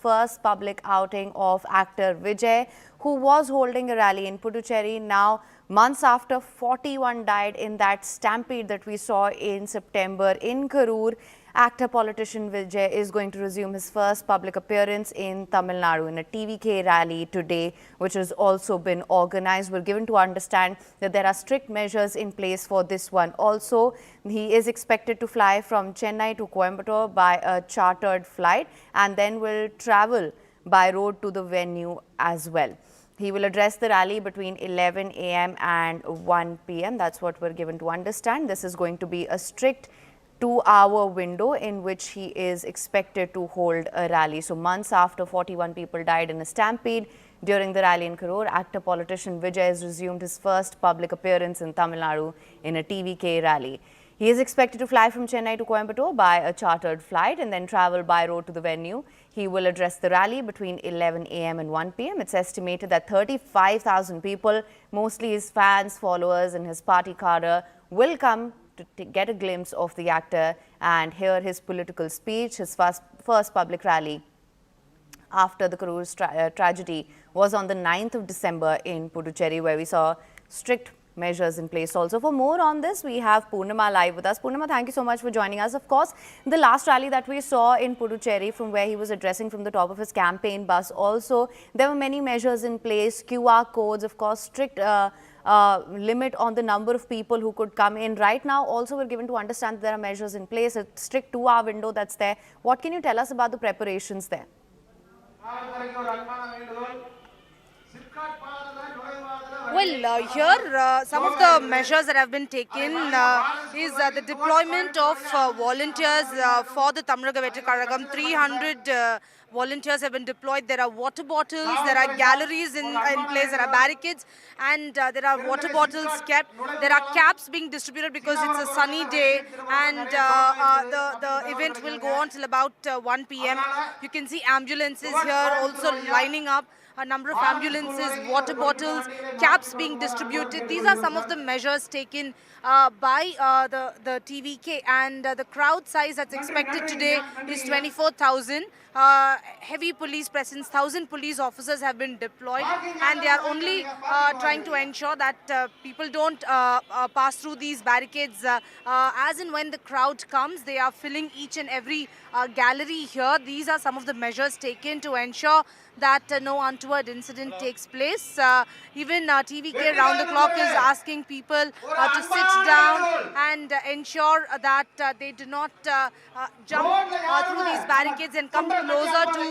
first public outing of actor Vijay, who was holding a rally in Puducherry. Now, months after 41 died in that stampede that we saw in September in Karur, actor politician Vijay is going to resume his first public appearance in Tamil Nadu in a TVK rally today, which has also been organized. We're given to understand that there are strict measures in place for this one. Also, he is expected to fly from Chennai to Coimbatore by a chartered flight and then will travel by road to the venue as well. He will address the rally between 11 a.m. and 1 p.m. That's what we're given to understand. This is going to be a strict 2-hour window in which he is expected to hold a rally. So months after 41 people died in a stampede during the rally in Karur, actor politician Vijay has resumed his first public appearance in Tamil Nadu in a TVK rally. He is expected to fly from Chennai to Coimbatore by a chartered flight and then travel by road to the venue. He will address the rally between 11 a.m. and 1 p.m. It's estimated that 35,000 people, mostly his fans, followers and his party cadre, will come to get a glimpse of the actor and hear his political speech. His first public rally after the Karur tragedy was on the 9th of December in Puducherry, where we saw strict measures in place. Also, for more on this, we have Purnima live with us. Purnima, thank you so much for joining us. Of course, the last rally that we saw in Puducherry, from where he was addressing from the top of his campaign bus, also there were many measures in place, QR codes, of course, strict limit on the number of people who could come in. Right now, also we're given to understand that there are measures in place, a strict 2-hour window that's there. What can you tell us about the preparations there? Well, here some of the measures that have been taken is the deployment of volunteers for the Tamraga Vetrikaragam. 300 volunteers have been deployed. There are water bottles, there are galleries in place, there are barricades, and there are water bottles kept. There are caps being distributed because it's a sunny day, and the event will go on till about 1 p.m. You can see ambulances here also lining up. A number of ambulances, water bottles, caps being distributed. These are some of the measures taken by the TVK, and the crowd size that's expected today is 24,000. Heavy police presence, 1,000 police officers have been deployed, and they are only trying to ensure that people don't pass through these barricades. As and when the crowd comes, they are filling each and every gallery here. These are some of the measures taken to ensure that no untoward incident takes place. Even TVK round the clock is asking people to sit down and ensure that they do not jump through these barricades and come closer to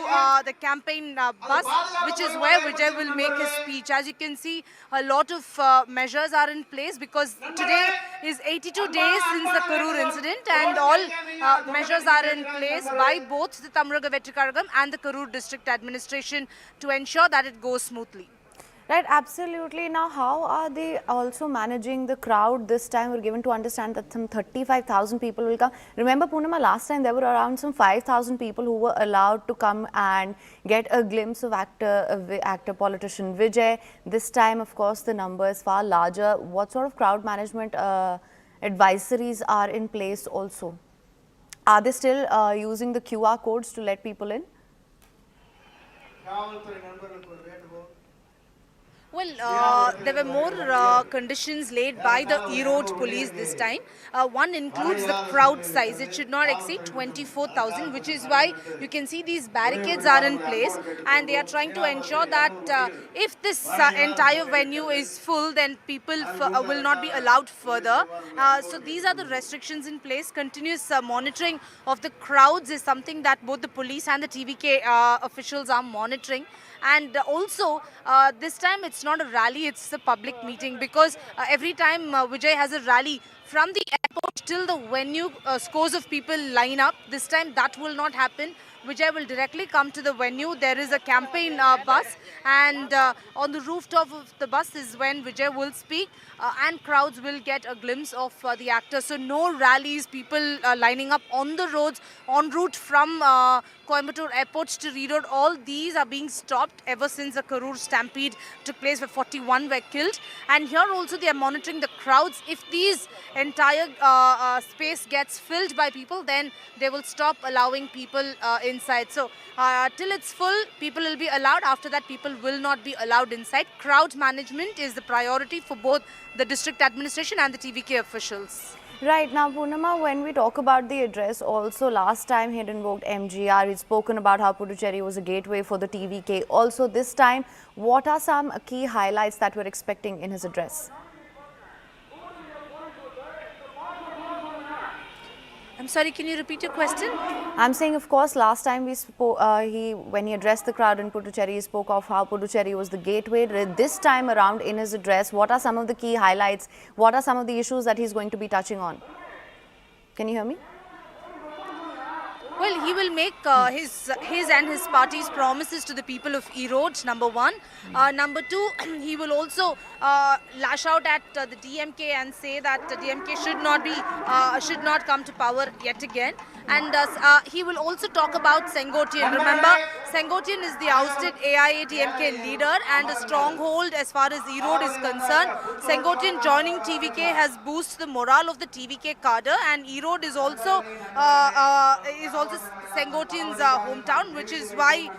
the campaign bus, which is where Vijay will make his speech. As you can see, a lot of measures are in place because today is 82 days since the Karur incident, and all measures are in place by both the Tamraga Vetrikaragam and the Karur district administration to ensure that it goes smoothly. Right, absolutely. Now, how are they also managing the crowd this time? We're given to understand that some 35,000 people will come. Remember, Purnima, last time there were around some 5,000 people who were allowed to come and get a glimpse of actor politician Vijay. This time, of course, the number is far larger. What sort of crowd management advisories are in place also? Are they still using the QR codes to let people in? Well, there were more conditions laid by the Erode police this time. One includes the crowd size. It should not exceed 24,000, which is why you can see these barricades are in place, and they are trying to ensure that if this entire venue is full, then people will not be allowed further. So these are the restrictions in place. Continuous monitoring of the crowds is something that both the police and the TVK officials are monitoring. And also, this time it's not a rally, it's a public meeting, because every time Vijay has a rally, from the airport till the venue, scores of people line up. This time that will not happen. Vijay will directly come to the venue. There is a campaign bus, and on the rooftop of the bus is when Vijay will speak, and crowds will get a glimpse of the actor. So no rallies, people lining up on the roads, en route from Coimbatore airport to Reed Road. All these are being stopped ever since the Karur stampede took place, where 41 were killed. And here also they are monitoring the crowds. If these entire space gets filled by people, then they will stop allowing people inside. So till it's full, people will be allowed. After that, people will not be allowed inside. Crowd management is the priority for both the district administration and the TVK officials. Right now, Poonama, when we talk about the address, also last time he had invoked MGR, he'd spoken about how Puducherry was a gateway for the TVK. Also this time, what are some key highlights that we're expecting in his address? I'm sorry, can you repeat your question? I'm saying, of course, last time we spoke, when he addressed the crowd in Puducherry, he spoke of how Puducherry was the gateway. This time around in his address, what are some of the key highlights? What are some of the issues that he's going to be touching on? Can you hear me? Well, he will make his and his party's promises to the people of Erode, number one. Number two, he will also lash out at the DMK and say that the DMK should not come to power yet again. And he will also talk about Sengotian. Remember, Sengotian is the ousted AIA-DMK leader and a stronghold as far as Erode is concerned. Sengotian joining TVK has boosted the morale of the TVK cadre, and Erode is also Sengotian's hometown, which is why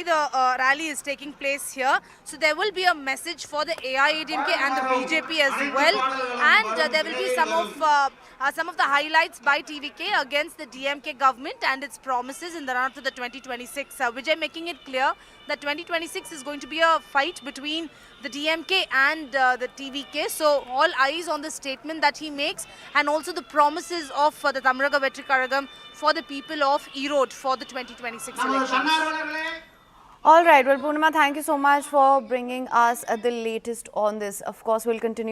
the rally is taking place here. So there will be a message for the AIA-DMK and the BJP as well, and there will be some of the highlights by TVK against the DMK government and its promises in the run-up to the 2026. Vijay making it clear that 2026 is going to be a fight between the DMK and the TVK. So all eyes on the statement that he makes, and also the promises of the Tamraga Vetri Karagam for the people of Erode for the 2026 elections. All right. Well, Poonama, thank you so much for bringing us the latest on this. Of course, we'll continue